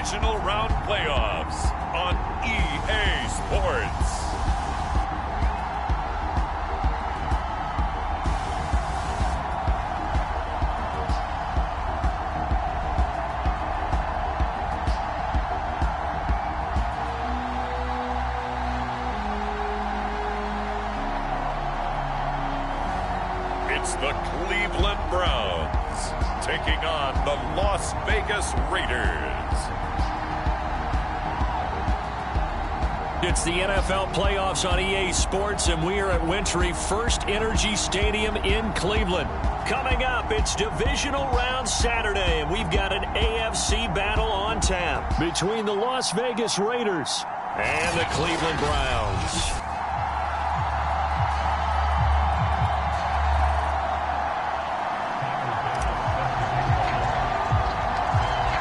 divisional round playoffs on EA Sports. It's the Cleveland Browns taking on the Las Vegas Raiders. It's the NFL playoffs on EA Sports, and we are at Wintry First Energy Stadium in Cleveland. Coming up, it's Divisional Round Saturday, and we've got an AFC battle on tap between the Las Vegas Raiders and the Cleveland Browns.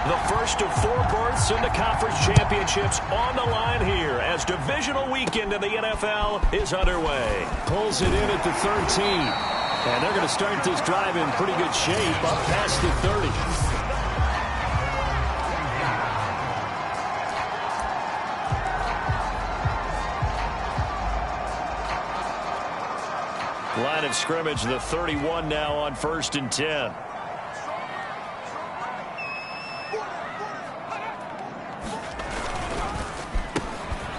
The first of 4 berths in the conference championships on the line here as divisional weekend in the NFL is underway. Pulls it in at the 13. And they're going to start this drive in pretty good shape up past the 30. Line of scrimmage, the 31 now on 1st and 10.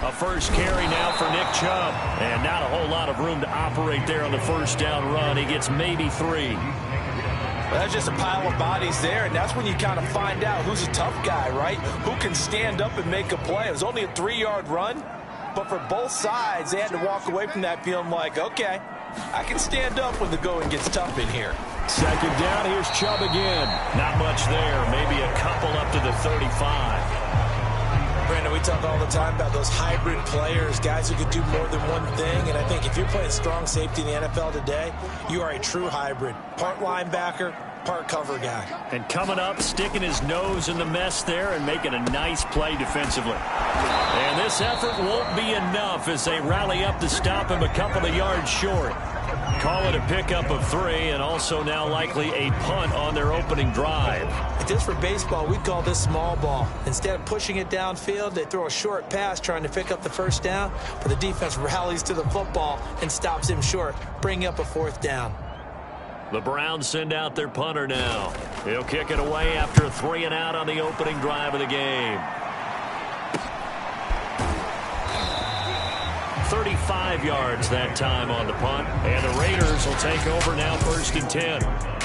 A first carry now for Nick Chubb. And not a whole lot of room to operate there on the first down run. He gets maybe 3. Well, that's just a pile of bodies there, and that's when you kind of find out who's a tough guy, right? Who can stand up and make a play. It was only a 3-yard run, but for both sides, they had to walk away from that feeling like, okay, I can stand up when the going gets tough in here. Second down, here's Chubb again. Not much there, maybe a couple up to the 35. Brandon, we talk all the time about those hybrid players, guys who could do more than one thing, and I think if you're playing strong safety in the NFL today, you are a true hybrid. Part linebacker, part cover guy. And coming up, sticking his nose in the mess there and making a nice play defensively. And this effort won't be enough as they rally up to stop him a couple of yards short. Call it a pickup of 3, and also now likely a punt on their opening drive. If this were baseball, we'd call this small ball. Instead of pushing it downfield, they throw a short pass trying to pick up the first down, but the defense rallies to the football and stops him short, bringing up a 4th down. The Browns send out their punter now. He'll kick it away after a 3 and out on the opening drive of the game. 35 yards that time on the punt, and the Raiders will take over now 1st and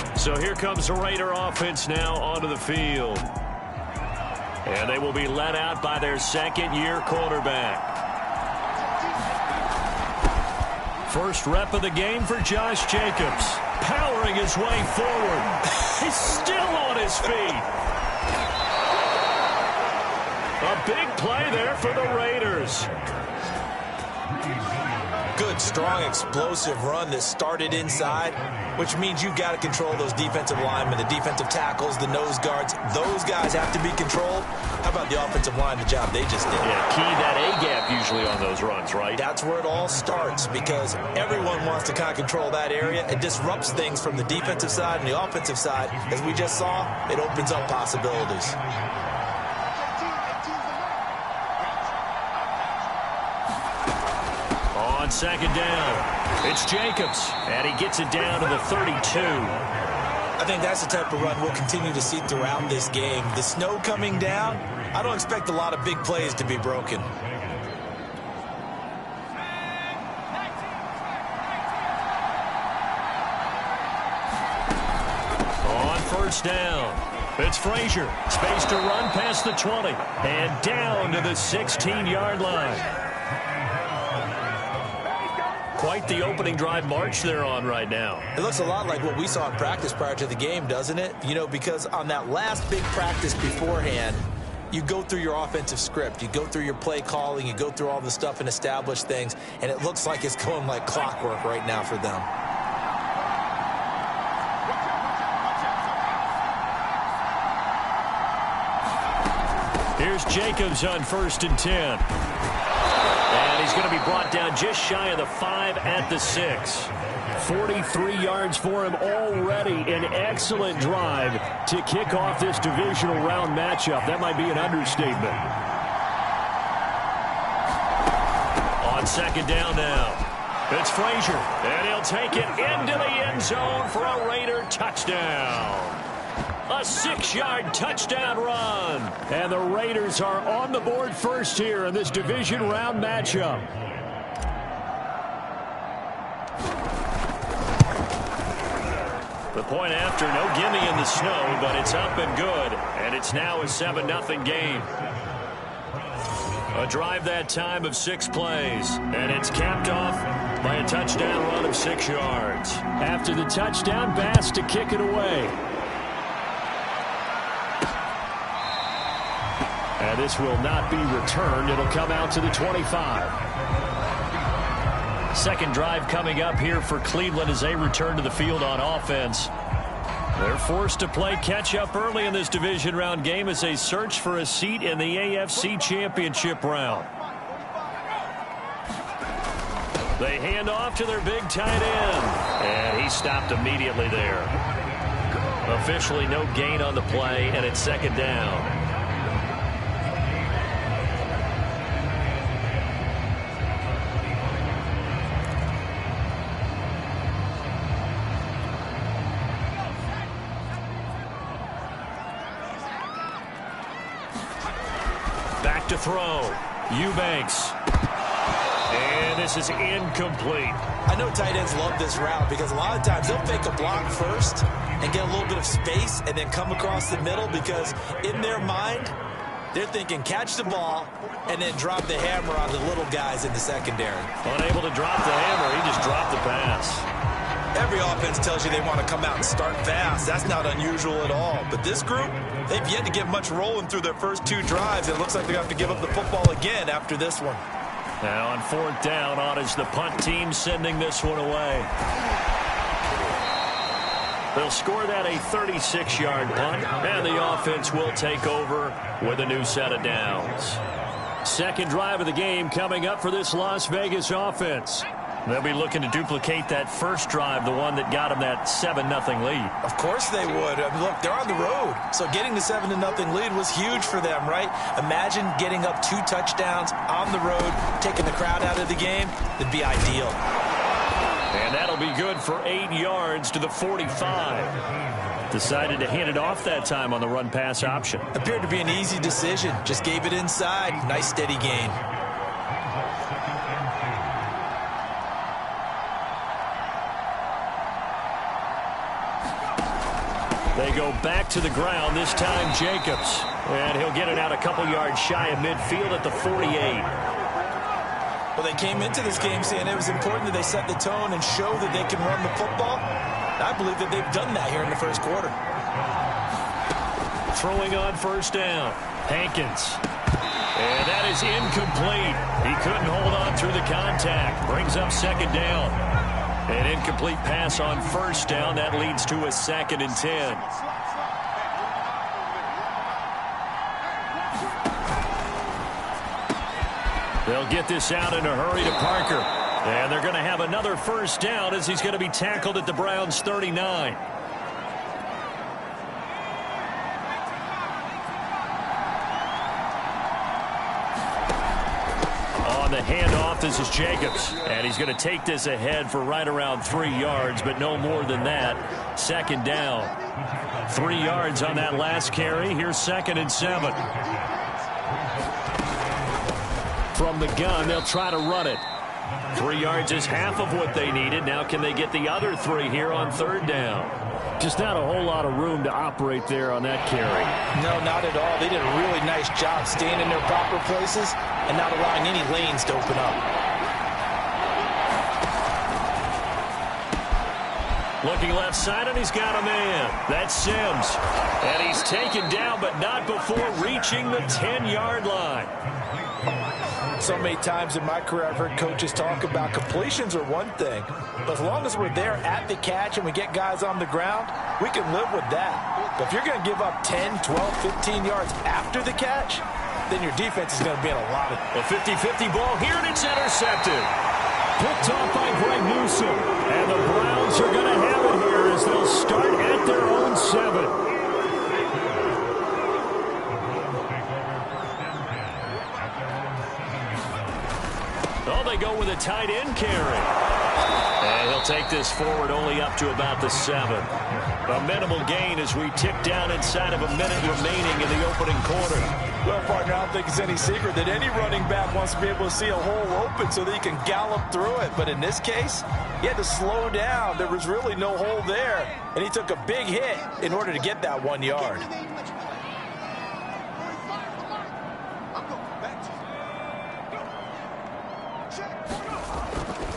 10. So here comes the Raider offense now onto the field. And they will be led out by their second-year quarterback. First rep of the game for Josh Jacobs. Powering his way forward. He's still on his feet. A big play there for the Raiders. Good, strong, explosive run that started inside, which means you've got to control those defensive linemen, the defensive tackles, the nose guards. Those guys have to be controlled. How about the offensive line, the job they just did? Yeah, key that A-gap usually on those runs, right? That's where it all starts because everyone wants to kind of control that area. It disrupts things from the defensive side and the offensive side. As we just saw, it opens up possibilities. On second down, it's Jacobs, and he gets it down to the 32. I think that's the type of run we'll continue to see throughout this game. The snow coming down, I don't expect a lot of big plays to be broken. On first down, it's Frazier. Space to run past the 20 and down to the 16-yard line. Quite the opening drive march they're on right now. It looks a lot like what we saw in practice prior to the game, doesn't it? You know, because on that last big practice beforehand, you go through your offensive script, you go through your play calling, you go through all the stuff and establish things, and it looks like it's going like clockwork right now for them. Here's Jacobs on 1st and 10. And he's going to be brought down just shy of the 5 at the 6. 43 yards for him already. An excellent drive to kick off this divisional round matchup. That might be an understatement. On second down now, it's Frazier, and he'll take it into the end zone for a Raider touchdown. A 6-yard touchdown run. And the Raiders are on the board first here in this division round matchup. The point after, no gimme in the snow, but it's up and good. And it's now a 7-0 game. A drive that time of 6 plays. And it's capped off by a touchdown run of 6 yards. After the touchdown, Bass to kick it away. And this will not be returned. It'll come out to the 25. Second drive coming up here for Cleveland as they return to the field on offense. They're forced to play catch-up early in this division round game as they search for a seat in the AFC Championship round. They hand off to their big tight end. And he stopped immediately there. Officially no gain on the play, and it's second down. Back to throw. Eubanks. And this is incomplete. I know tight ends love this route because a lot of times they'll fake a block first and get a little bit of space and then come across the middle because in their mind, they're thinking catch the ball and then drop the hammer on the little guys in the secondary. Unable to drop the hammer, he just dropped the pass. Every offense tells you they want to come out and start fast. That's not unusual at all. But this group, they've yet to get much rolling through their first 2 drives. It looks like they have to give up the football again after this one. Now on fourth down, on is the punt team sending this one away. They'll score that a 36-yard punt, and the offense will take over with a new set of downs. Second drive of the game coming up for this Las Vegas offense. They'll be looking to duplicate that first drive, the one that got them that 7-0 lead. Of course they would. I mean, look, they're on the road. So getting the 7-0 lead was huge for them, right? Imagine getting up 2 touchdowns on the road, taking the crowd out of the game. It'd be ideal. And that'll be good for 8 yards to the 45. Decided to hand it off that time on the run-pass option. Appeared to be an easy decision. Just gave it inside. Nice steady gain. They go back to the ground, this time Jacobs. And he'll get it out a couple yards shy of midfield at the 48. Well, they came into this game saying it was important that they set the tone and show that they can run the football. I believe that they've done that here in the first quarter. Throwing on first down, Hankins. And that is incomplete. He couldn't hold on through the contact. Brings up second down. An incomplete pass on first down. That leads to a 2nd and 10. They'll get this out in a hurry to Parker. And they're going to have another first down as he's going to be tackled at the Browns' 39. The handoff, this is Jacobs, and he's going to take this ahead for right around 3 yards, but no more than that. Second down. 3 yards on that last carry. Here's 2nd and 7. From the gun, they'll try to run it. 3 yards is half of what they needed. Now can they get the other 3 here on third down? Just not a whole lot of room to operate there on that carry. No, not at all. They did a really nice job staying in their proper places and not allowing any lanes to open up. Looking left side, and he's got a man. That's Sims. And he's taken down, but not before reaching the 10-yard line. So many times in my career I've heard coaches talk about completions are one thing, but as long as we're there at the catch and we get guys on the ground, we can live with that. But if you're going to give up 10, 12, 15 yards after the catch, then your defense is going to be in a lot of... A 50-50 ball here, and it's intercepted. Picked off by Greg Newsom. And the Browns are going to have it here as they'll start at their own 7. Oh, they go with a tight end carry. And he'll take this forward only up to about the 7. A minimal gain as we tick down inside of a minute remaining in the opening quarter. Well, partner, I don't think it's any secret that any running back wants to be able to see a hole open so that he can gallop through it. But in this case, he had to slow down. There was really no hole there. And he took a big hit in order to get that 1 yard.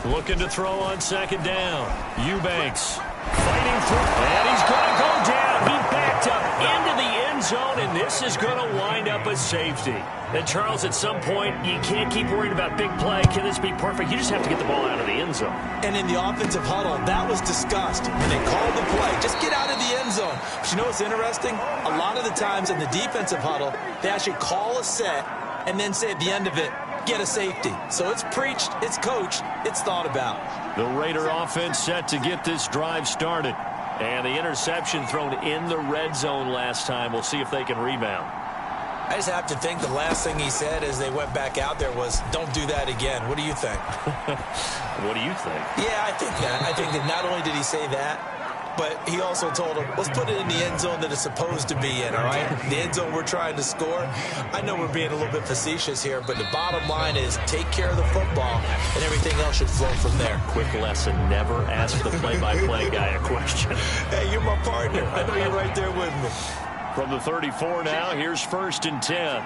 Looking to throw on second down. Eubanks fighting through, and he's going to go down. He backed up into the end zone, and this is going to wind up a safety. And, Charles, at some point, you can't keep worried about big play. Can this be perfect? You just have to get the ball out of the end zone. And in the offensive huddle, that was discussed when they called the play. Just get out of the end zone. But you know what's interesting? A lot of the times in the defensive huddle, they actually call a set and then say at the end of it, get a safety. So it's preached, it's coached, it's thought about. The Raider offense set to get this drive started. And the interception thrown in the red zone last time. We'll see if they can rebound. I just have to think the last thing he said as they went back out there was, don't do that again. What do you think? What do you think? Yeah, I think that. I think that not only did he say that, but he also told him, let's put it in the end zone that it's supposed to be in, all right? The end zone we're trying to score. I know we're being a little bit facetious here, but the bottom line is take care of the football, and everything else should flow from there. Quick lesson, never ask the play-by-play guy a question. Hey, you're my partner. I know you're right there with me. From the 34 now, here's 1st and 10.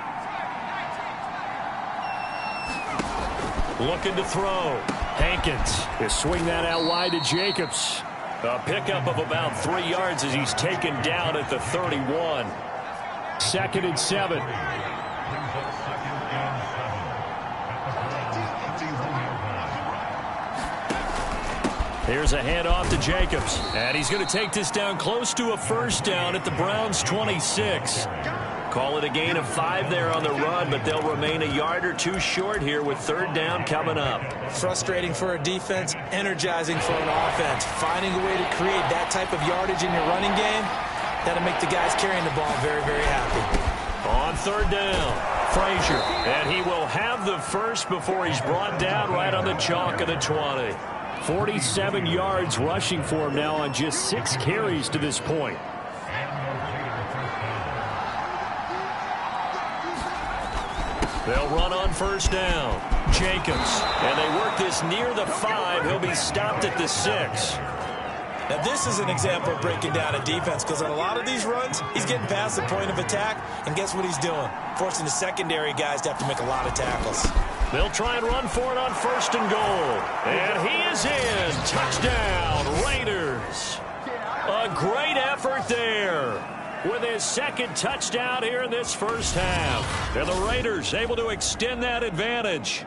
Looking to throw. Hankins is swing that out wide to Jacobs. A pickup of about 3 yards as he's taken down at the 31. 2nd and 7. Here's a handoff to Jacobs. And he's going to take this down close to a first down at the Browns' 26. Call it a gain of 5 there on the run, but they'll remain a yard or two short here with 3rd down coming up. Frustrating for a defense, energizing for an offense. Finding a way to create that type of yardage in your running game, that'll make the guys carrying the ball very, very happy. On 3rd down, Frazier. And he will have the first before he's brought down right on the chalk of the 20. 47 yards rushing for him now on just 6 carries to this point. They'll run on 1st down. Jacobs. And they work this near the 5. He'll be stopped at the 6. Now, this is an example of breaking down a defense because on a lot of these runs, he's getting past the point of attack, and guess what he's doing? Forcing the secondary guys to have to make a lot of tackles. They'll try and run for it on 1st and goal. And he is in. Touchdown, Raiders. A great effort there with his 2nd touchdown here in this first half. And the Raiders able to extend that advantage.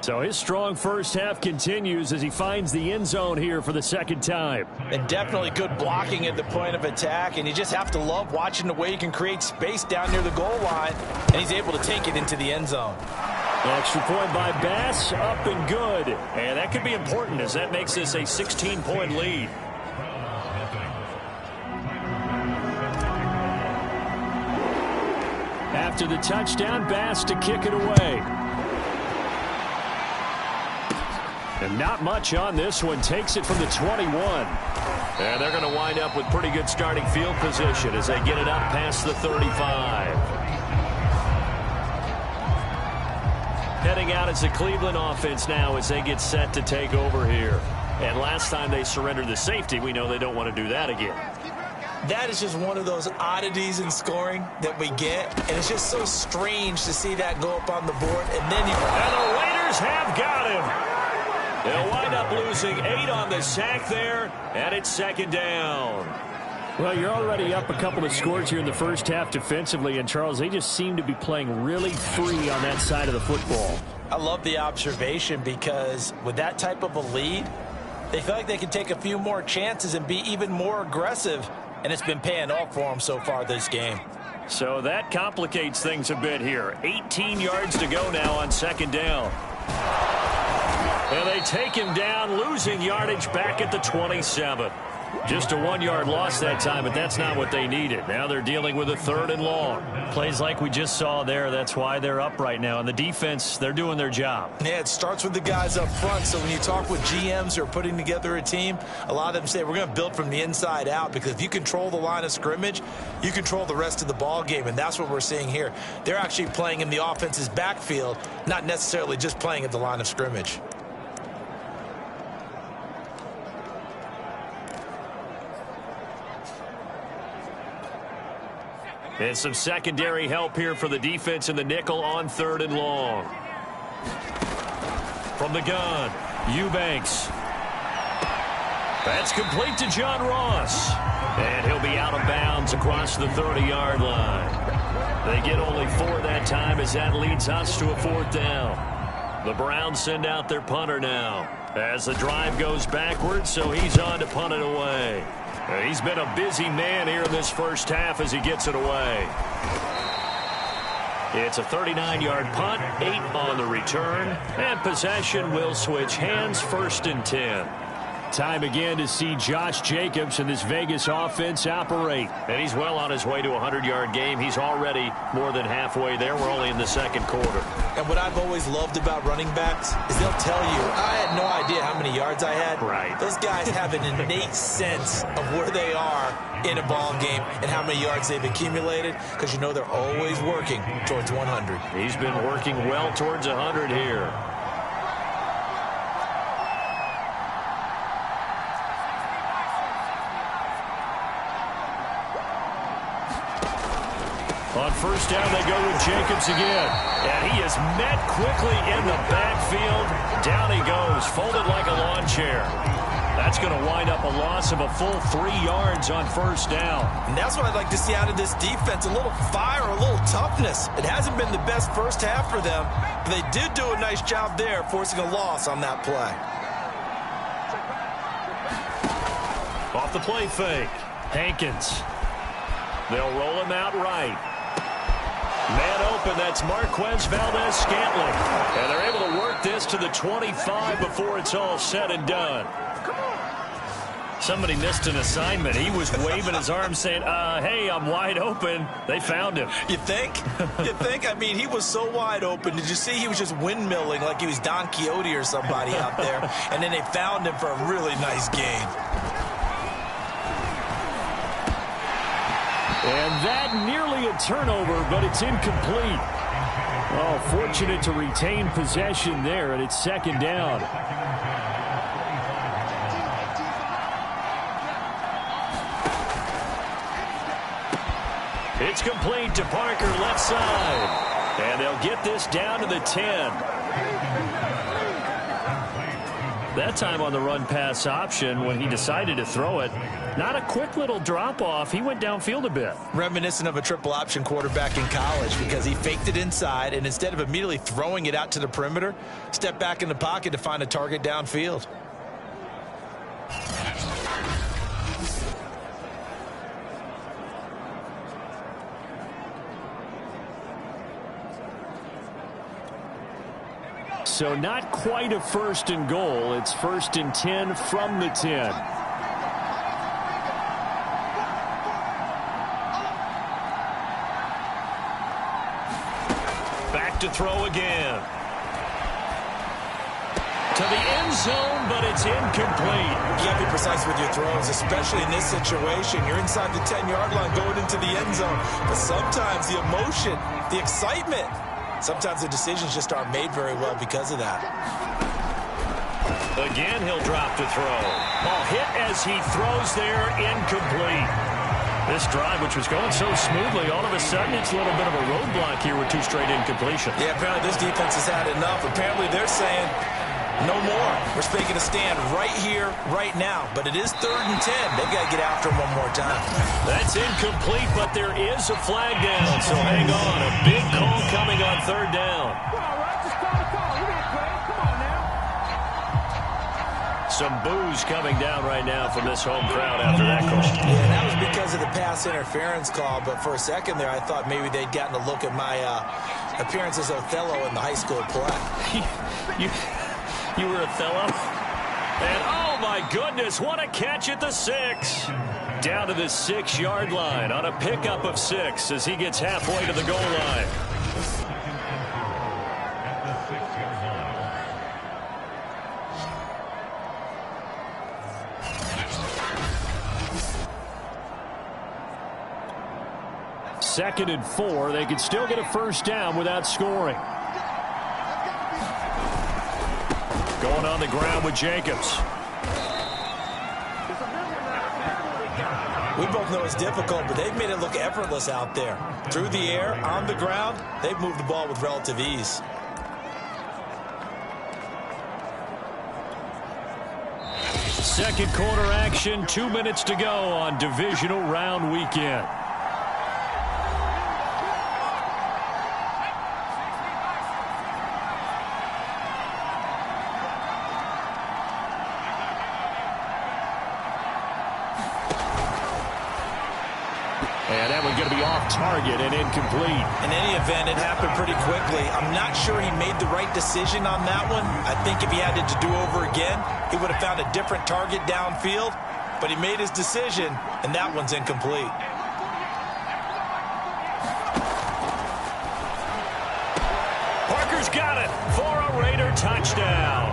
So his strong first half continues as he finds the end zone here for the 2nd time. And definitely good blocking at the point of attack, and you just have to love watching the way he can create space down near the goal line, and he's able to take it into the end zone. Extra point by Bass, up and good. And that could be important as that makes this a 16-point lead. After the touchdown, Bass to kick it away. And not much on this one. Takes it from the 21. And they're going to wind up with pretty good starting field position as they get it up past the 35. Heading out as the Cleveland offense now as they get set to take over here. And last time they surrendered the safety, we know they don't want to do that again. That is just one of those oddities in scoring that we get, and it's just so strange to see that go up on the board. And then and the Raiders have got him. They'll wind up losing 8 on the sack there, and it's 2nd down. Well, you're already up a couple of scores here in the first half defensively, and Charles, they just seem to be playing really free on that side of the football. I love the observation because with that type of a lead, they feel like they can take a few more chances and be even more aggressive, and it's been paying off for them so far this game. So that complicates things a bit here. 18 yards to go now on second down. And they take him down, losing yardage back at the 27. Just a 1-yard loss that time, but that's not what they needed. Now they're dealing with a 3rd and long. Plays like we just saw there. That's why they're up right now. And the defense, they're doing their job. Yeah, it starts with the guys up front. So when you talk with GMs who are putting together a team, a lot of them say we're going to build from the inside out, because if you control the line of scrimmage, you control the rest of the ball game, and that's what we're seeing here. They're actually playing in the offense's backfield, not necessarily just playing at the line of scrimmage. And some secondary help here for the defense in the nickel on 3rd and long. From the gun, Eubanks. That's complete to John Ross. And he'll be out of bounds across the 30-yard line. They get only 4 that time as that leads us to a 4th down. The Browns send out their punter now as the drive goes backwards, so he's on to punt it away. He's been a busy man here in this first half as he gets it away. It's a 39-yard punt, 8 on the return, and possession will switch hands, 1st and 10. Time again to see Josh Jacobs and this Vegas offense operate. And he's well on his way to a 100-yard game. He's already more than halfway there. We're only in the 2nd quarter. And what I've always loved about running backs is they'll tell you, I had no idea how many yards I had. Right. Those guys have an innate sense of where they are in a ball game and how many yards they've accumulated, because you know they're always working towards 100. He's been working well towards 100 here. On 1st down, they go with Jacobs again. And he is met quickly in the backfield. Down he goes, folded like a lawn chair. That's going to wind up a loss of a full 3 yards on 1st down. And that's what I'd like to see out of this defense, a little fire, a little toughness. It hasn't been the best first half for them, but they did do a nice job there, forcing a loss on that play. Off the play fake, Hankins. They'll roll him out right. Man open, that's Marquez Valdez-Scantling. And they're able to work this to the 25 before it's all said and done. Somebody missed an assignment. He was waving his arms saying, hey, I'm wide open. They found him. You think? You think? I mean, he was so wide open. Did you see he was just windmilling like he was Don Quixote or somebody out there? And then they found him for a really nice gain. And that nearly a turnover, but it's incomplete. Oh, fortunate to retain possession there, and it's 2nd down. It's complete to Parker, left side. And they'll get this down to the 10. That time on the run-pass option, when he decided to throw it, not a quick little drop-off. He went downfield a bit. Reminiscent of a triple option quarterback in college, because he faked it inside, and instead of immediately throwing it out to the perimeter, stepped back in the pocket to find a target downfield. So not quite a 1st and goal. It's 1st and 10 from the 10. Back to throw again. To the end zone, but it's incomplete. You got to be precise with your throws, especially in this situation. You're inside the 10-yard line going into the end zone. But sometimes the emotion, the excitement, sometimes the decisions just aren't made very well because of that. Again, he'll drop to throw. Ball hit as he throws there, incomplete. This drive, which was going so smoothly, all of a sudden it's a little bit of a roadblock here with 2 straight incompletions. Yeah, apparently this defense has had enough. Apparently they're saying, no more. We're making a stand right here, right now. But it is 3rd and 10. They've got to get after him one more time. That's incomplete, but there is a flag down. So hang on. A big call coming on 3rd down. Come on, Russ. Just call the call. You got played. Come on now. So some boos coming down right now from this home crowd after that call. Yeah, that was because of the pass interference call, but for a second there I thought maybe they'd gotten a look at my appearance as Othello in the high school play. You were Othello? And oh my goodness, what a catch at the 6. Down to the 6-yard line on a pickup of 6 as he gets halfway to the goal line. Second and 4. They could still get a first down without scoring. Going on the ground with Jacobs. We both know it's difficult, but they've made it look effortless out there. Through the air, on the ground, they've moved the ball with relative ease. Second quarter action, 2 minutes to go on divisional round weekend. And that one's going to be off target and incomplete. In any event, it happened pretty quickly. I'm not sure he made the right decision on that one. I think if he had it to do over again, he would have found a different target downfield. But he made his decision, and that one's incomplete. Parker's got it for a Raider touchdown.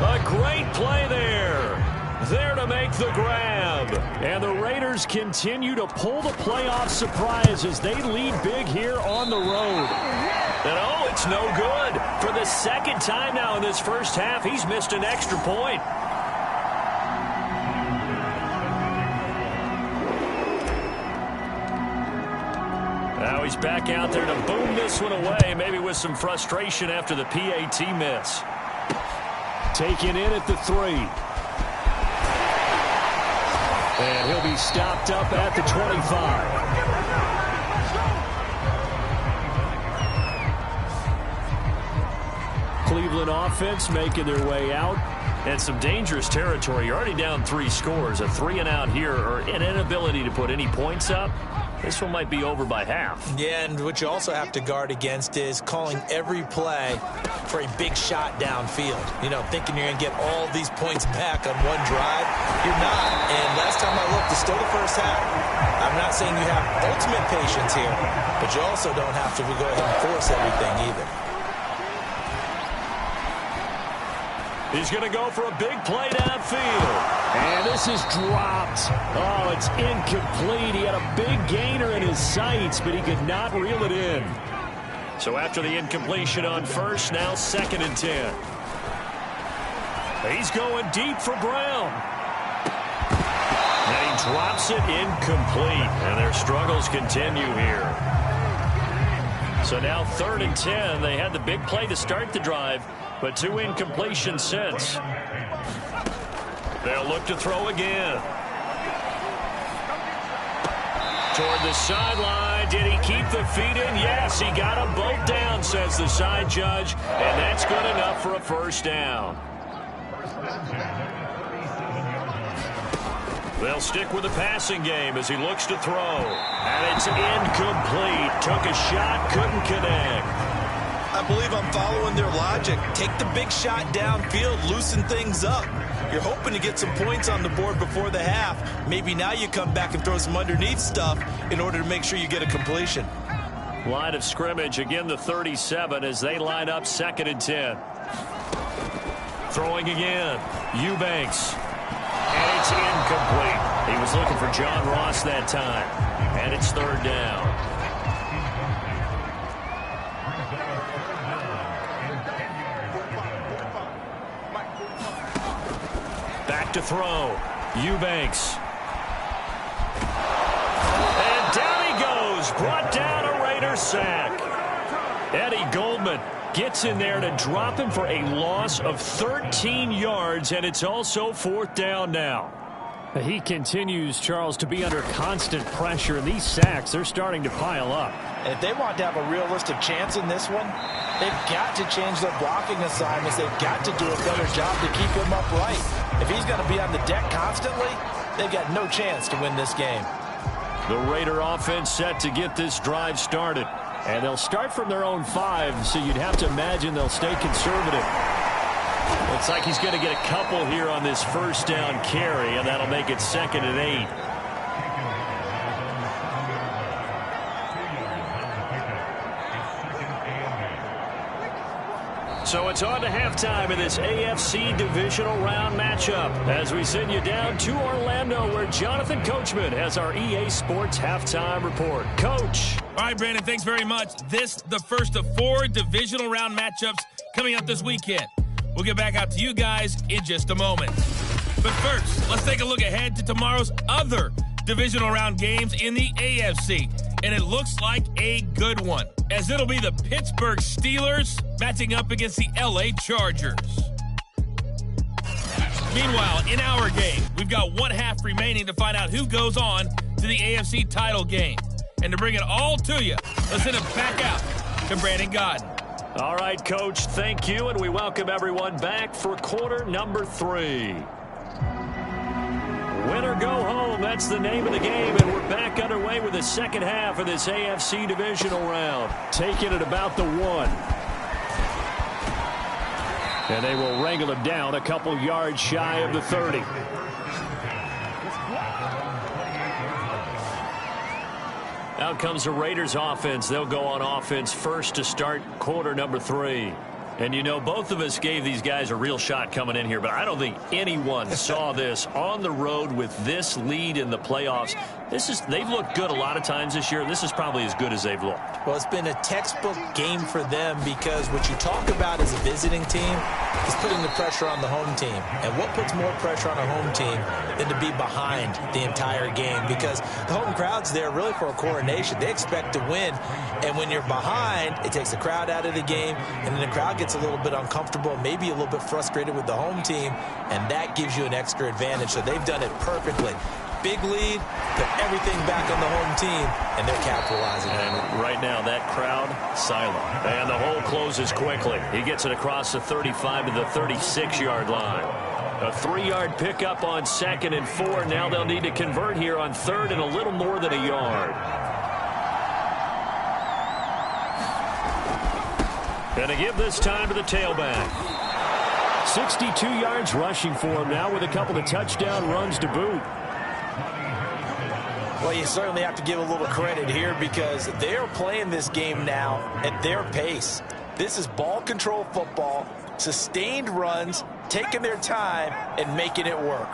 A great play there. There to make the grab. And the Raiders continue to pull the playoff surprise as they lead big here on the road. And oh, it's no good. For the second time now in this first half, he's missed an extra point. Now he's back out there to boom this one away, maybe with some frustration after the PAT miss. Taken in at the 3. And he'll be stopped up at the 25. Cleveland offense making their way out. And some dangerous territory. You're already down 3 scores. A 3 and out here, or an inability to put any points up. This one might be over by half. Yeah, and what you also have to guard against is calling every play for a big shot downfield. You know, thinking you're going to get all these points back on one drive. You're not. And last time I looked, it's still the first half. I'm not saying you have ultimate patience here, but you also don't have to go ahead and force everything either. He's going to go for a big play downfield. And this is dropped. Oh, it's incomplete. He had a big gainer in his sights, but he could not reel it in. So after the incompletion on first, now 2nd and 10. He's going deep for Brown. And he drops it incomplete. And their struggles continue here. So now 3rd and 10. They had the big play to start the drive, but 2 incompletions since. They'll look to throw again. Toward the sideline. Did he keep the feet in? Yes, he got them both down, says the side judge. And that's good enough for a first down. They'll stick with the passing game as he looks to throw. And it's incomplete. Took a shot, couldn't connect. I believe I'm following their logic. Take the big shot downfield, loosen things up. You're hoping to get some points on the board before the half. Maybe now you come back and throw some underneath stuff in order to make sure you get a completion. Line of scrimmage, again the 37 as they line up 2nd and 10. Throwing again, Eubanks. And it's incomplete. He was looking for John Ross that time. And it's 3rd down. Back to throw. Eubanks. And down he goes. Brought down a Raider sack. Eddie Goldman gets in there to drop him for a loss of 13 yards, and it's also 4th down now. He continues, Charles, to be under constant pressure. These sacks, they're starting to pile up. And if they want to have a realistic chance in this one, they've got to change their blocking assignments. They've got to do a better job to keep him upright. If he's going to be on the deck constantly, they've got no chance to win this game. The Raider offense set to get this drive started. And they'll start from their own 5, so you'd have to imagine they'll stay conservative. Looks like he's going to get a couple here on this first down carry, and that'll make it 2nd and 8. So it's on to halftime in this AFC divisional round matchup as we send you down to Orlando where Jonathan Coachman has our EA Sports halftime report. Coach. All right, Brandon, thanks very much. This the first of 4 divisional round matchups coming up this weekend. We'll get back out to you guys in just a moment. But first, let's take a look ahead to tomorrow's other divisional round games in the AFC. And it looks like a good one, as it'll be the Pittsburgh Steelers matching up against the LA Chargers. Meanwhile, in our game, we've got 1 half remaining to find out who goes on to the AFC title game. And to bring it all to you, let's send it back out to Brandon Godden. All right, Coach, thank you, and we welcome everyone back for quarter number 3. Win or go home, that's the name of the game, and we're back underway with the second half of this AFC divisional round. Taking it about the 1. And they will wrangle him down a couple yards shy of the 30. Out comes the Raiders offense. They'll go on offense first to start quarter number 3. And, you know, both of us gave these guys a real shot coming in here, but I don't think anyone saw this on the road with this lead in the playoffs. They've looked good a lot of times this year. This is probably as good as they've looked. Well, it's been a textbook game for them because what you talk about as a visiting team is putting the pressure on the home team. And what puts more pressure on a home team than to be behind the entire game? Because the home crowd's there really for a coronation. They expect to win. And when you're behind, it takes the crowd out of the game, and then the crowd gets a little bit uncomfortable, maybe a little bit frustrated with the home team, and that gives you an extra advantage. So they've done it perfectly. Big lead, put everything back on the home team, and they're capitalizing. And right now, that crowd, silent. And the hole closes quickly. He gets it across the 35 to the 36-yard line. A 3-yard pickup on 2nd and 4. Now they'll need to convert here on 3rd and a little more than a yard. And to give this time to the tailback. 62 yards rushing for him now with a couple of touchdown runs to boot. Well, you certainly have to give a little credit here because they're playing this game now at their pace. This is ball control football, sustained runs, taking their time, and making it work.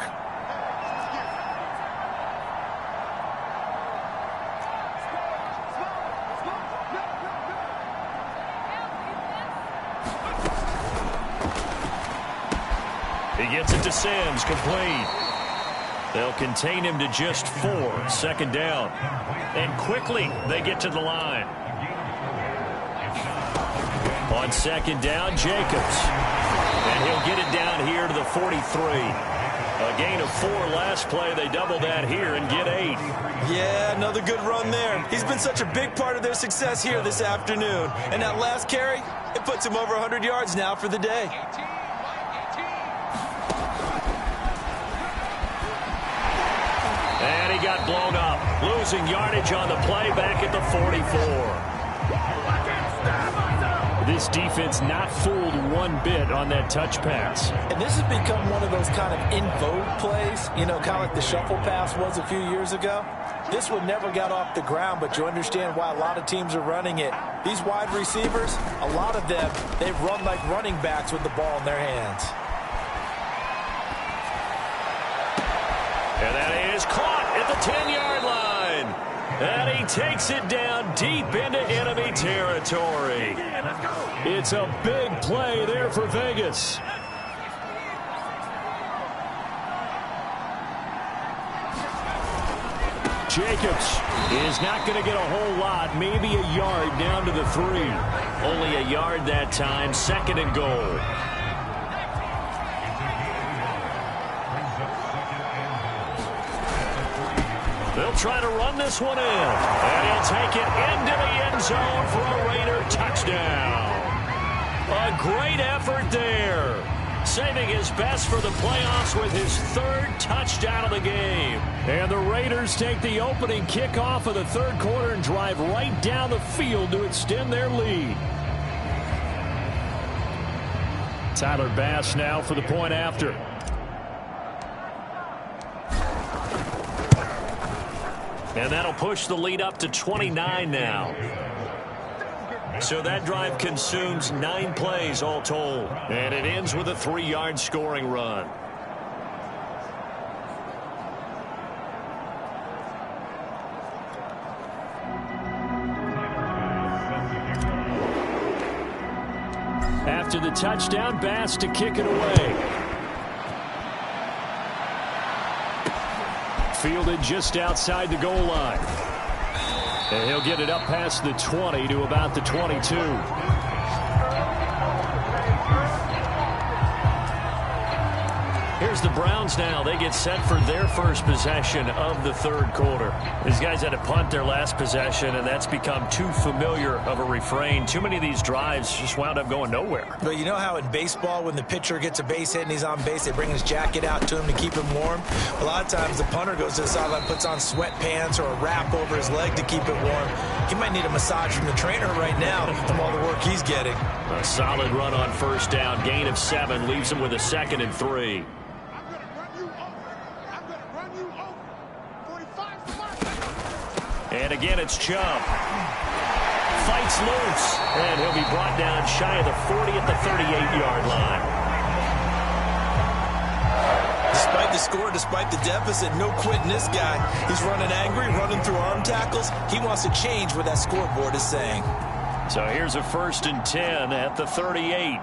He gets it to Sims, complete. They'll contain him to just 4, 2nd down. And quickly, they get to the line. On 2nd down, Jacobs. And he'll get it down here to the 43. A gain of 4 last play. They double that here and get 8. Yeah, another good run there. He's been such a big part of their success here this afternoon. And that last carry, it puts him over 100 yards now for the day. And he got blown up, losing yardage on the play back at the 44. This defense not fooled one bit on that touch pass. And this has become one of those kind of in vogue plays, you know, kind of like the shuffle pass was a few years ago. This one never got off the ground, but you understand why a lot of teams are running it. These wide receivers, a lot of them, they've run like running backs with the ball in their hands. And that is caught at the 10-yard line. And he takes it down deep into enemy territory. It's a big play there for Vegas. Jacobs is not going to get a whole lot, maybe a yard down to the 3. Only a yard that time, 2nd and goal. He'll try to run this one in. And he'll take it into the end zone for a Raider touchdown. A great effort there. Saving his best for the playoffs with his third touchdown of the game. And the Raiders take the opening kickoff of the third quarter and drive right down the field to extend their lead. Tyler Bass now for the point after. And that'll push the lead up to 29 now. So that drive consumes 9 plays all told. And it ends with a 3-yard scoring run. After the touchdown, Bass to kick it away. Fielded just outside the goal line. And he'll get it up past the 20 to about the 22. Here's the Browns now. They get set for their first possession of the third quarter. These guys had to punt their last possession, and that's become too familiar of a refrain. Too many of these drives just wound up going nowhere. But you know how in baseball, when the pitcher gets a base hit and he's on base, they bring his jacket out to him to keep him warm? A lot of times the punter goes to the sideline, puts on sweatpants or a wrap over his leg to keep it warm. He might need a massage from the trainer right now from all the work he's getting. A solid run on first down. Gain of 7 leaves him with a 2nd and 3. And again, it's Chubb. Fights loose. And he'll be brought down shy of the 40 at the 38-yard line. Despite the score, despite the deficit, no quitting this guy. He's running angry, running through arm tackles. He wants to change what that scoreboard is saying. So here's a 1st and 10 at the 38.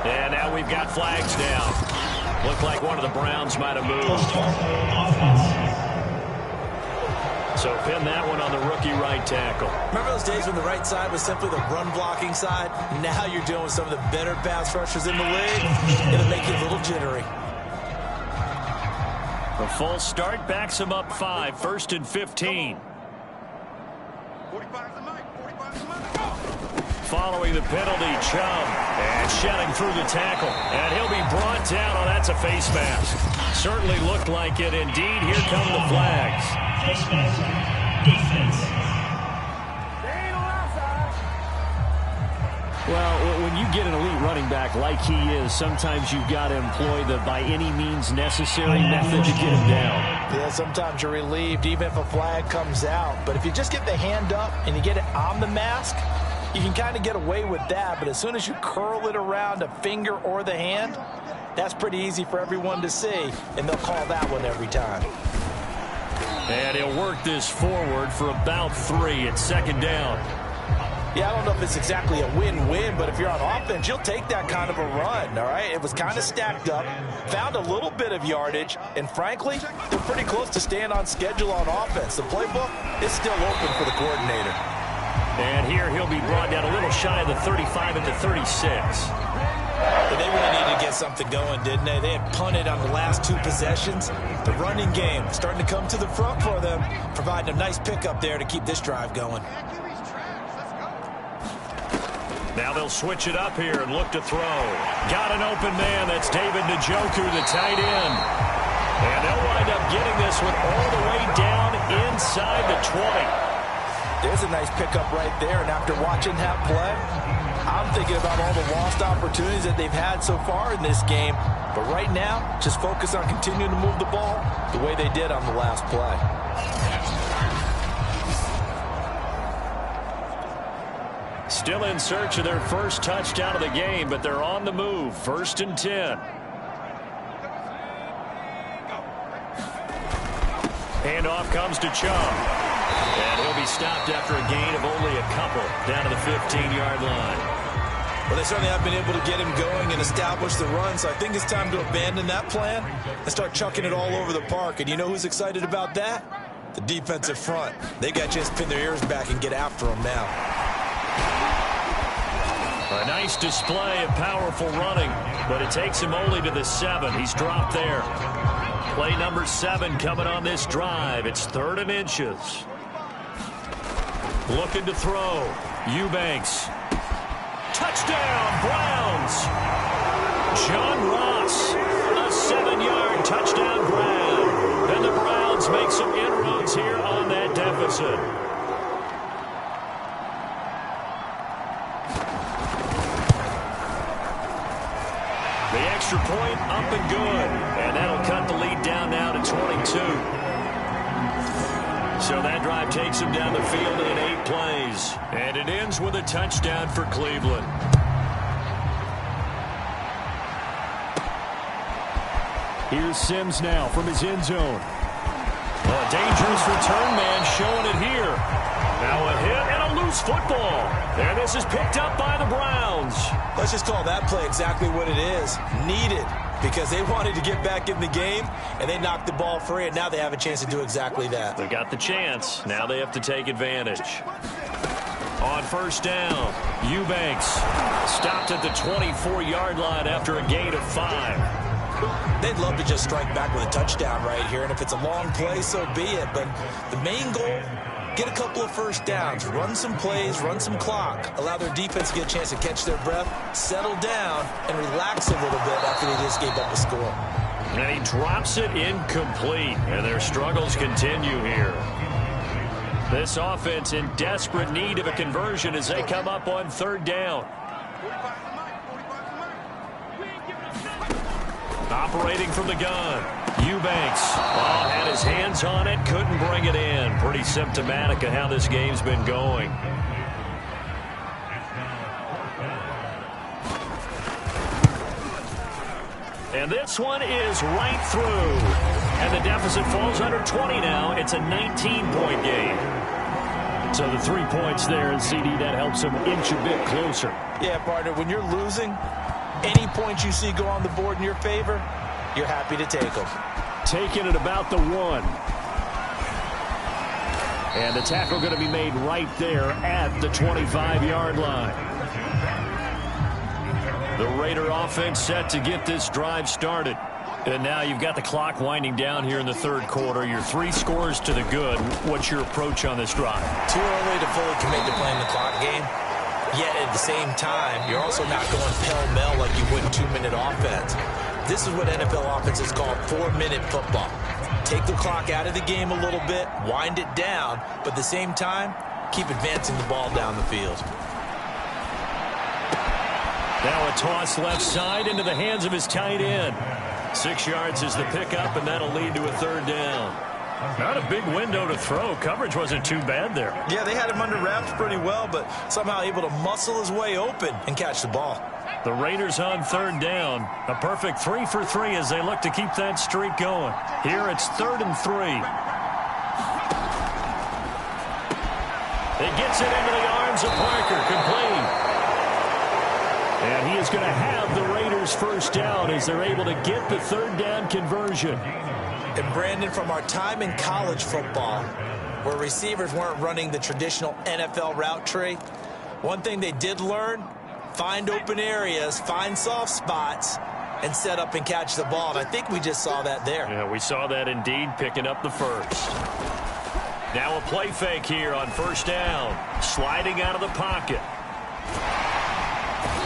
And now we've got flags down. Looked like one of the Browns might have moved. So pin that one on the rookie right tackle. Remember those days when the right side was simply the run-blocking side? Now you're dealing with some of the better pass rushers in the league. It'll make you a little jittery. The false start backs him up 5. 1st and 15. Following the penalty, Chubb. And shedding through the tackle. And he'll be brought down. Oh, that's a face mask. Certainly looked like it. Indeed, here come the flags. Face mask. Defense. Well, when you get an elite running back like he is, sometimes you've got to employ the by any means necessary method to get him down. Yeah, sometimes you're relieved even if a flag comes out. But if you just get the hand up and you get it on the mask, you can kind of get away with that. But as soon as you curl it around a finger or the hand, that's pretty easy for everyone to see, and they'll call that one every time. And he'll work this forward for about 3 at 2nd down. Yeah, I don't know if it's exactly a win-win, but if you're on offense, you'll take that kind of a run, all right? It was kind of stacked up, found a little bit of yardage, and frankly, they're pretty close to staying on schedule on offense. The playbook is still open for the coordinator. And here he'll be brought down a little shy of the 35 at the 36. But they really needed to get something going, didn't they? They had punted on the last 2 possessions. The running game starting to come to the front for them, providing a nice pickup there to keep this drive going. Now they'll switch it up here and look to throw. Got an open man. That's David Njoku, the tight end. And they'll wind up getting this one all the way down inside the 20. There's a nice pickup right there, and after watching that play, I'm thinking about all the lost opportunities that they've had so far in this game. But right now, just focus on continuing to move the ball the way they did on the last play. Still in search of their first touchdown of the game, but they're on the move. 1st and 10. Handoff comes to Chubb. And he'll be stopped after a gain of only a couple down to the 15-yard line. Well, they certainly have been able to get him going and establish the run, so I think it's time to abandon that plan and start chucking it all over the park. And you know who's excited about that? The defensive front. They got a chance to pin their ears back and get after him now. A nice display of powerful running, but it takes him only to the 7. He's dropped there. Play number 7 coming on this drive. It's 3rd and inches. Looking to throw. Eubanks. Touchdown, Browns. John Ross, a 7-yard touchdown grab. And the Browns make some inroads here on that deficit. The extra point up and good. And that'll cut the lead down now to 22. So that drive takes him down the field in 8 plays. And it ends with a touchdown for Cleveland. Here's Sims now from his end zone. A dangerous return man showing it here. Now a hit and a loose football. And this is picked up by the Browns. Let's just call that play exactly what it is. Needed. Because they wanted to get back in the game, and they knocked the ball free, and now they have a chance to do exactly that. They got the chance. Now they have to take advantage. On first down, Eubanks stopped at the 24-yard line after a gain of 5. They'd love to just strike back with a touchdown right here, and if it's a long play, so be it. But the main goal, get a couple of first downs, run some plays, run some clock, allow their defense to get a chance to catch their breath, settle down, and relax a little bit after they just gave up a score. And he drops it incomplete, and their struggles continue here. This offense in desperate need of a conversion as they come up on 3rd down. Operating from the gun, Eubanks. Oh, had his hands on it, couldn't bring it in. Pretty symptomatic of how this game's been going. And this one is right through. And the deficit falls under 20 now. It's a 19-point game. So the 3 points there, and CD, that helps them inch a bit closer. Yeah, partner, when you're losing, any points you see go on the board in your favor, you're happy to take them. Taking it about the 1. And the tackle going to be made right there at the 25-yard line. The Raider offense set to get this drive started. And now you've got the clock winding down here in the 3rd quarter. Your 3 scores to the good. What's your approach on this drive? Too early to fully commit to playing the clock game. Yet at the same time, you're also not going pell-mell like you would 2-minute offense. This is what NFL offenses call 4-minute football. Take the clock out of the game a little bit, wind it down, but at the same time, keep advancing the ball down the field. Now a toss left side into the hands of his tight end. 6 yards is the pickup, and that'll lead to a 3rd down. Not a big window to throw. Coverage wasn't too bad there. Yeah, they had him under wraps pretty well, but somehow able to muscle his way open and catch the ball. The Raiders on 3rd down. A perfect 3 for 3 as they look to keep that streak going. Here it's 3rd and 3. It gets it into the arms of Parker, complete. And he is going to have the Raiders first down as they're able to get the 3rd down conversion. And Brandon, from our time in college football, where receivers weren't running the traditional NFL route tree, one thing they did learn, find open areas, find soft spots, and set up and catch the ball. And I think we just saw that there. Yeah, we saw that indeed, picking up the first. Now a play fake here on 1st down. Sliding out of the pocket.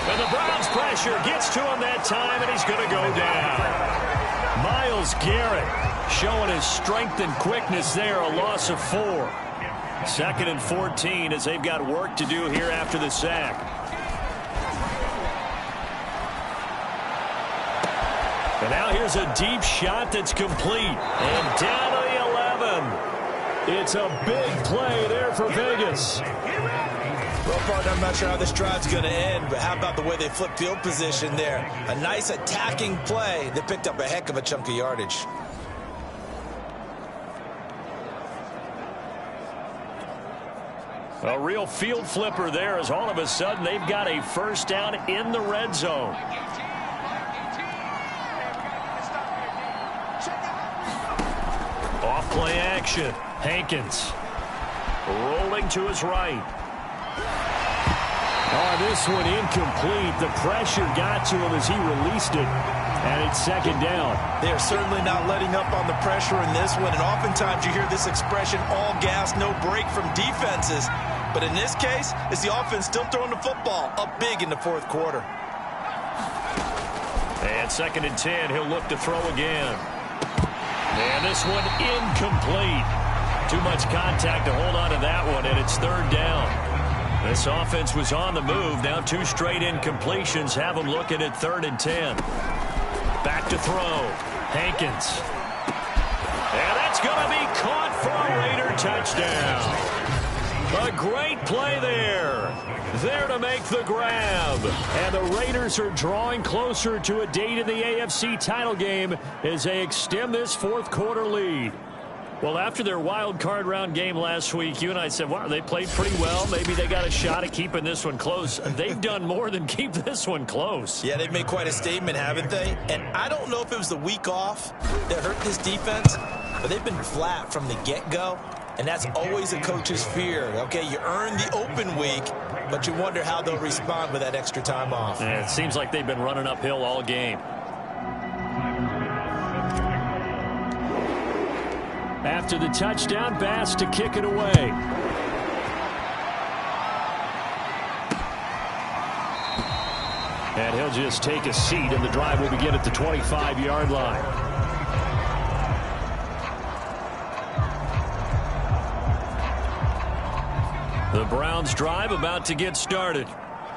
And the Browns pressure gets to him that time, and he's going to go down. Myles Garrett showing his strength and quickness there, a loss of 4. 2nd and 14 as they've got work to do here after the sack. And now here's a deep shot that's complete. And down to the 11. It's a big play there for Vegas. Well, partner, I'm not sure how this drive's going to end, but how about the way they flip field position there? A nice attacking play that picked up a heck of a chunk of yardage. A real field flipper there as all of a sudden they've got a first down in the red zone. Off play action. Hankins rolling to his right. Oh, this one incomplete. The pressure got to him as he released it. And it's second down. They are certainly not letting up on the pressure in this one, and oftentimes you hear this expression, all gas, no break from defenses. But in this case, it's the offense still throwing the football up big in the fourth quarter. And second and 10, he'll look to throw again. And this one incomplete. Too much contact to hold on to that one, and it's third down. This offense was on the move. Now 2 straight incompletions have them looking at third and 10. Back to throw. Hankins. And that's going to be caught for a Raider touchdown. A great play there. There to make the grab. And the Raiders are drawing closer to a date in the AFC title game as they extend this fourth quarter lead. Well, after their wild card round game last week, you and I said, wow, they played pretty well. Maybe they got a shot at keeping this one close. They've done more than keep this one close. Yeah, they've made quite a statement, haven't they? And I don't know if it was the week off that hurt this defense, but they've been flat from the get-go. And that's always a coach's fear. Okay, you earn the open week, but you wonder how they'll respond with that extra time off. And it seems like they've been running uphill all game. After the touchdown, Bass to kick it away. And he'll just take a seat, and the drive will begin at the 25-yard line. The Browns' drive about to get started.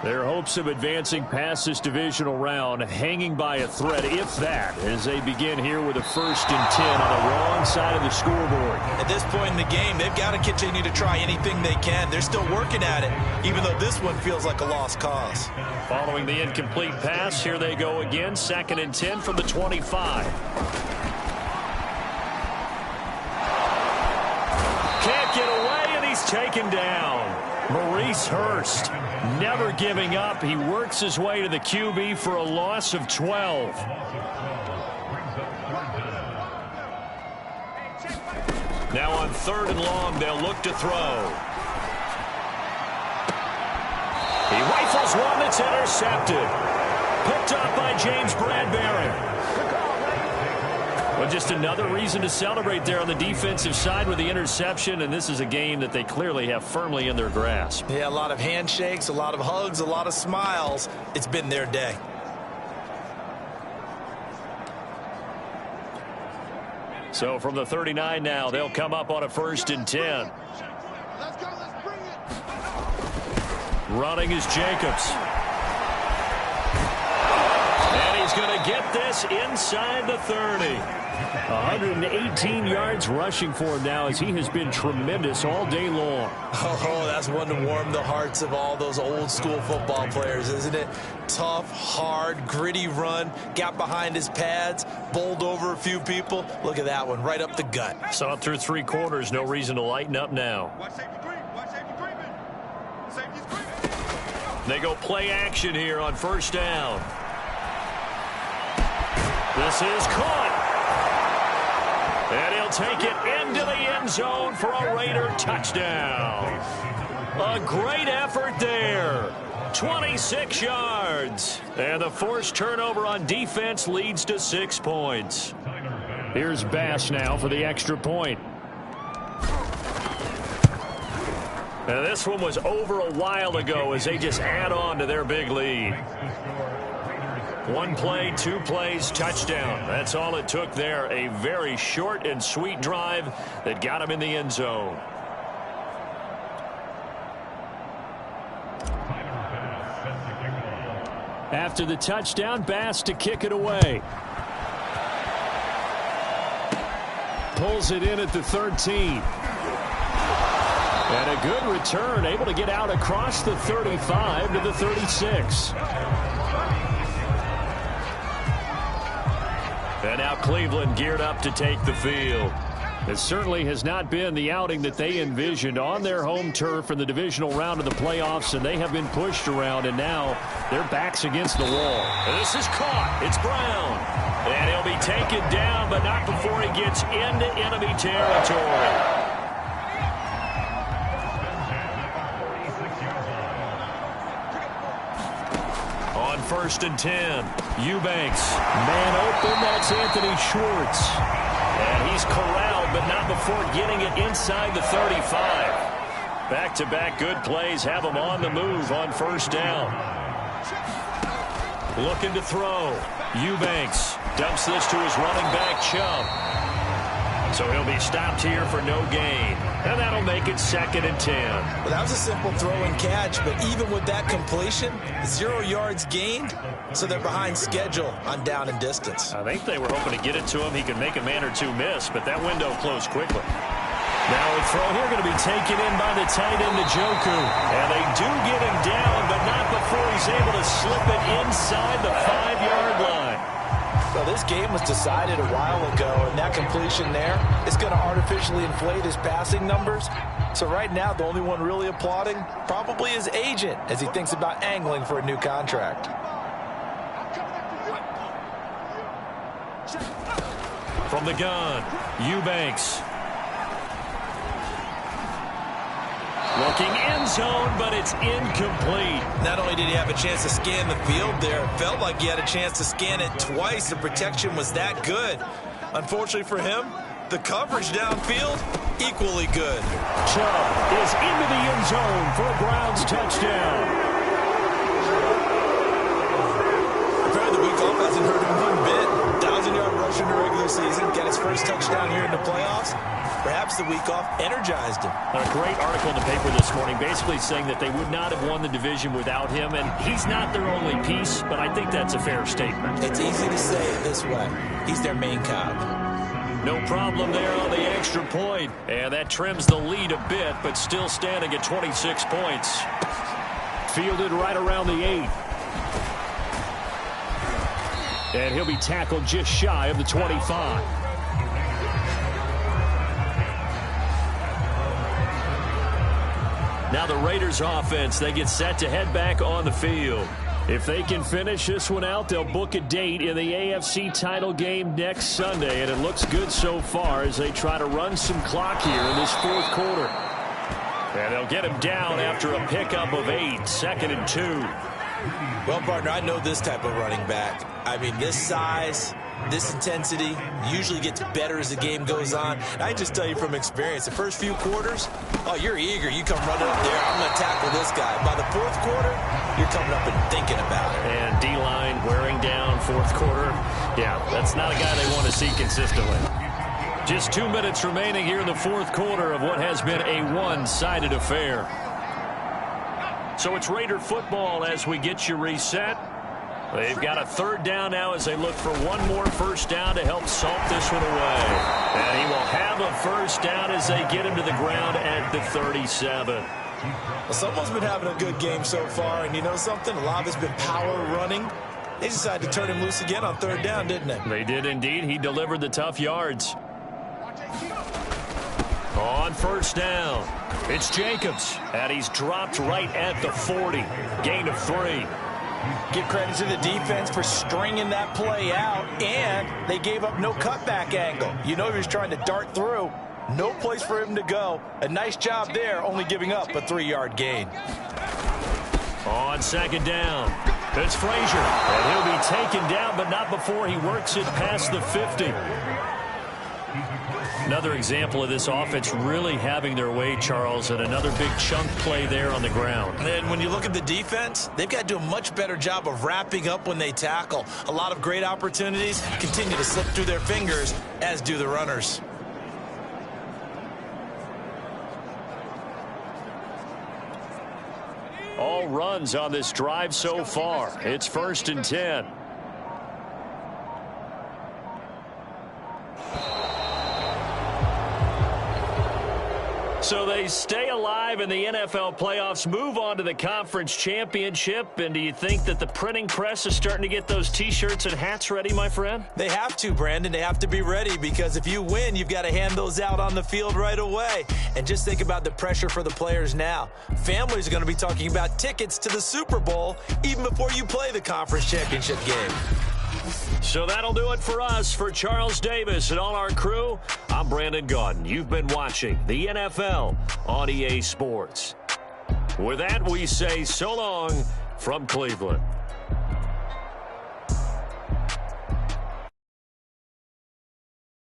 Their hopes of advancing past this divisional round hanging by a thread, if that, as they begin here with a 1st and 10 on the wrong side of the scoreboard. At this point in the game, they've got to continue to try anything they can. They're still working at it, even though this one feels like a lost cause. Following the incomplete pass, here they go again, 2nd and 10 from the 25. Can't get away, and he's taken down. Maurice Hurst, never giving up. He works his way to the QB for a loss of 12. Now on 3rd and long, they'll look to throw. He rifles one that's intercepted. Picked up by James Bradbury. Well, just another reason to celebrate there on the defensive side with the interception, and this is a game that they clearly have firmly in their grasp. Yeah, a lot of handshakes, a lot of hugs, a lot of smiles. It's been their day. So from the 39 now, they'll come up on a 1st and 10. Running is Jacobs. And he's going to get this inside the 30. 118 yards rushing for him now as he has been tremendous all day long. Oh, that's one to warm the hearts of all those old school football players, isn't it? Tough, hard, gritty run, got behind his pads, bowled over a few people. Look at that one, right up the gut. Saw it through 3 quarters, no reason to lighten up now. They go play action here on 1st down. This is caught. And he'll take it into the end zone for a Raider touchdown. A great effort there. 26 yards. And the forced turnover on defense leads to 6 points. Here's Bass now for the extra point. And this one was over a while ago as they just add on to their big lead. 1 play, 2 plays, touchdown. That's all it took there. A very short and sweet drive that got him in the end zone. After the touchdown, Bass to kick it away. Pulls it in at the 13. And a good return, able to get out across the 35 to the 36. And now Cleveland geared up to take the field. It certainly has not been the outing that they envisioned on their home turf in the divisional round of the playoffs, and they have been pushed around, and now their backs against the wall. And this is caught. It's Brown. And he'll be taken down, but not before he gets into enemy territory. On 1st and 10. Eubanks, man open, that's Anthony Schwartz. And he's corralled, but not before getting it inside the 35. Back-to-back good plays have him on the move on 1st down. Looking to throw. Eubanks dumps this to his running back, Chubb. So he'll be stopped here for no gain. And that'll make it 2nd and 10. Well, that was a simple throw and catch, but even with that completion, 0 yards gained, so they're behind schedule on down and distance. I think they were hoping to get it to him. He could make a man or two miss, but that window closed quickly. Now a throw here going to be taken in by the tight end, Njoku. And they do get him down, but not before he's able to slip it inside the 5-yard line. So this game was decided a while ago, and that completion there is going to artificially inflate his passing numbers. So right now, the only one really applauding probably his agent as he thinks about angling for a new contract. From the gun, Eubanks. Looking end zone, but it's incomplete. Not only did he have a chance to scan the field there, it felt like he had a chance to scan it twice. The protection was that good. Unfortunately for him, the coverage downfield, equally good. Chubb is into the end zone for a Browns touchdown. Apparently the week off hasn't hurt him one bit. 1,000-yard rush in the regular season, got his first touchdown here in the playoffs. Perhaps the week off energized him. A great article in the paper this morning basically saying that they would not have won the division without him, and he's not their only piece, but I think that's a fair statement. It's easy to say it this way. He's their main cog. No problem there on the extra point, and that trims the lead a bit, but still standing at 26 points. Fielded right around the 8. And he'll be tackled just shy of the 25. Now the Raiders offense, they get set to head back on the field. If they can finish this one out, they'll book a date in the AFC title game next Sunday, and it looks good so far as they try to run some clock here in this 4th quarter. And they'll get him down after a pickup of 8, 2nd and 2. Well, partner, I know this type of running back. I mean, this size, this intensity usually gets better as the game goes on. And I just tell you from experience, the first few quarters, oh, you're eager. You come running up there. I'm going to tackle this guy. By the 4th quarter, you're coming up and thinking about it. And D-line wearing down 4th quarter. Yeah, that's not a guy they want to see consistently. Just 2 minutes remaining here in the 4th quarter of what has been a one-sided affair. So it's Raider football as we get you reset. They've got a 3rd down now as they look for one more 1st down to help salt this one away. And he will have a 1st down as they get him to the ground at the 37. Well, someone's been having a good game so far, and you know something? A lot of it's been power running. They decided to turn him loose again on 3rd down, didn't they? They did indeed. He delivered the tough yards. On 1st down, it's Jacobs, and he's dropped right at the 40. Gain of 3. Give credit to the defense for stringing that play out, and they gave up no cutback angle. You know he was trying to dart through. No place for him to go. A nice job there, only giving up a 3-yard gain. On 2nd down, it's Frazier, and he'll be taken down, but not before he works it past the 50. Another example of this offense really having their way, Charles, and another big chunk play there on the ground. And when you look at the defense, they've got to do a much better job of wrapping up when they tackle. A lot of great opportunities continue to slip through their fingers, as do the runners. All runs on this drive so far. It's 1st and 10. So they stay alive in the NFL playoffs, move on to the conference championship. And do you think that the printing press is starting to get those T-shirts and hats ready, my friend? They have to, Brandon. They have to be ready because if you win, you've got to hand those out on the field right away. And just think about the pressure for the players now. Families are going to be talking about tickets to the Super Bowl even before you play the conference championship game. So that'll do it for us. For Charles Davis and all our crew, I'm Brandon Gaudin. You've been watching the NFL on EA Sports. With that, we say so long from Cleveland.